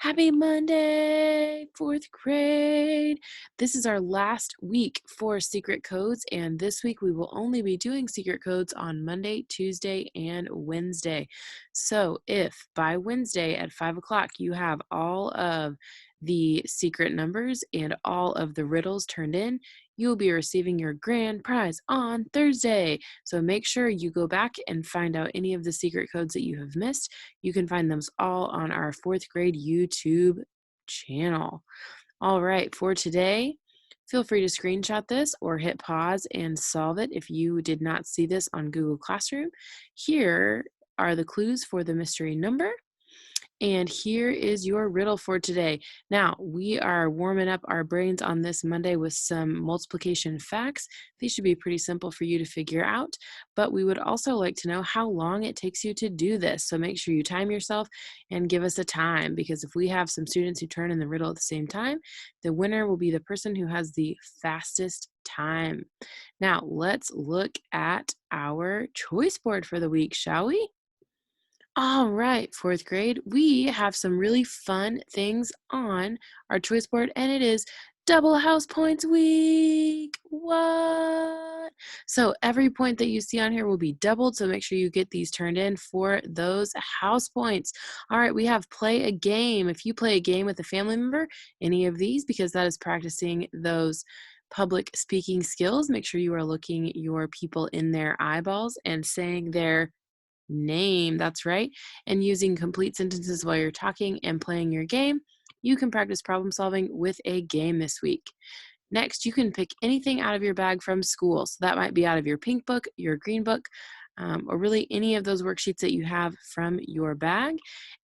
Happy Monday, fourth grade. This is our last week for secret codes, and this week we will only be doing secret codes on Monday, Tuesday, and Wednesday. So, if by Wednesday at 5 o'clock you have all of the secret numbers and all of the riddles turned in, you will be receiving your grand prize on Thursday. So, make sure you go back and find out any of the secret codes that you have missed. You can find them all on our fourth grade YouTube channel. All right, for today, feel free to screenshot this or hit pause and solve it if you did not see this on Google Classroom. Here are the clues for the mystery number. And here is your riddle for today. Now, we are warming up our brains on this Monday with some multiplication facts. These should be pretty simple for you to figure out, but we would also like to know how long it takes you to do this. So make sure you time yourself and give us a time, because if we have some students who turn in the riddle at the same time, the winner will be the person who has the fastest time. Now, let's look at our choice board for the week, shall we? All right, fourth grade, we have some really fun things on our choice board, and it is Double House Points Week. What? So every point that you see on here will be doubled, so make sure you get these turned in for those house points. All right, we have play a game. If you play a game with a family member, any of these, because that is practicing those public speaking skills, make sure you are looking your people in their eyeballs and saying their name, that's right. And using complete sentences while you're talking and playing your game, you can practice problem solving with a game this week. Next, you can pick anything out of your bag from school. So that might be out of your pink book, your green book, or really any of those worksheets that you have from your bag.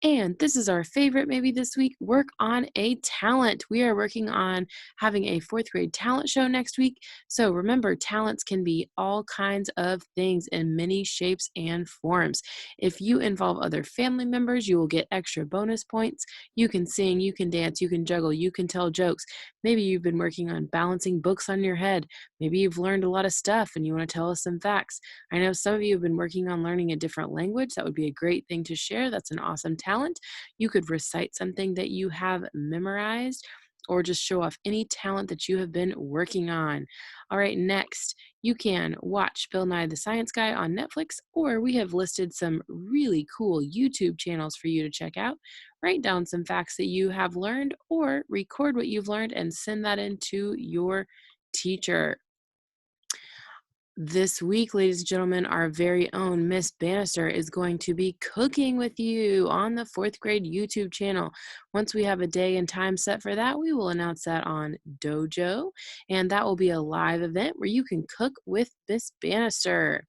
And this is our favorite maybe this week, work on a talent. We are working on having a fourth grade talent show next week. So remember, talents can be all kinds of things in many shapes and forms. If you involve other family members, you will get extra bonus points. You can sing, you can dance, you can juggle, you can tell jokes. Maybe you've been working on balancing books on your head. Maybe you've learned a lot of stuff and you want to tell us some facts. I know some of you have been working on learning a different language. That would be a great thing to share. That's an awesome talent. You could recite something that you have memorized or just show off any talent that you have been working on. All right, next, you can watch Bill Nye the Science Guy on Netflix, or we have listed some really cool YouTube channels for you to check out. Write down some facts that you have learned or record what you've learned and send that in to your teacher. This week, ladies and gentlemen, our very own Miss Bannister is going to be cooking with you on the fourth grade YouTube channel. Once we have a day and time set for that, we will announce that on Dojo, and that will be a live event where you can cook with Miss Bannister.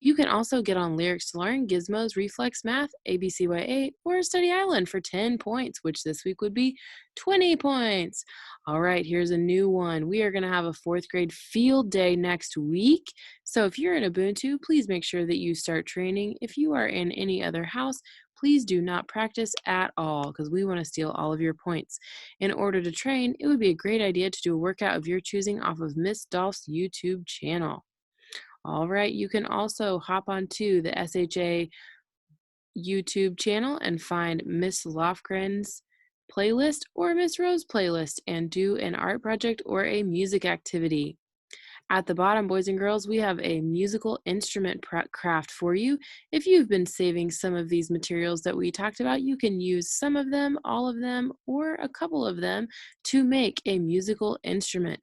You can also get on Lyrics to Learn, Gizmos, Reflex Math, ABCY8, or Study Island for 10 points, which this week would be 20 points. All right, here's a new one. We are going to have a fourth grade field day next week. So if you're in Ubuntu, please make sure that you start training. If you are in any other house, please do not practice at all because we want to steal all of your points. In order to train, it would be a great idea to do a workout of your choosing off of Miss Dolph's YouTube channel. All right, you can also hop onto the SHA YouTube channel and find Miss Lofgren's playlist or Miss Rose playlist and do an art project or a music activity. At the bottom, boys and girls, we have a musical instrument craft for you. If you've been saving some of these materials that we talked about, you can use some of them, all of them, or a couple of them to make a musical instrument.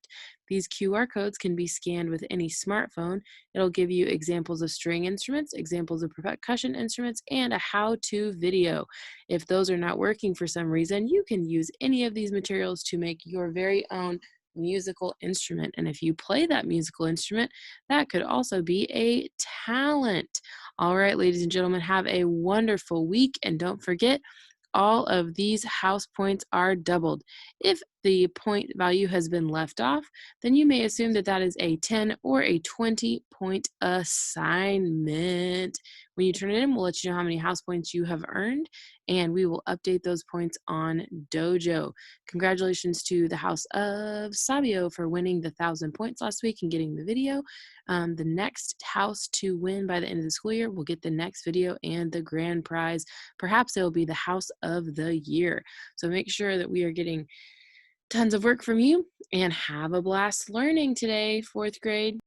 These QR codes can be scanned with any smartphone. It'll give you examples of string instruments, examples of percussion instruments, and a how-to video. If those are not working for some reason, you can use any of these materials to make your very own musical instrument. And if you play that musical instrument, that could also be a talent. All right, ladies and gentlemen, have a wonderful week. And don't forget, all of these house points are doubled. If the point value has been left off, then you may assume that that is a 10 or a 20 point assignment. When you turn it in, we'll let you know how many house points you have earned, and we will update those points on Dojo. Congratulations to the House of Sabio for winning the 1,000 points last week and getting the video. The next house to win by the end of the school year will get the next video and the grand prize. Perhaps it will be the House of the Year. So make sure that we are getting tons of work from you, and have a blast learning today, fourth grade.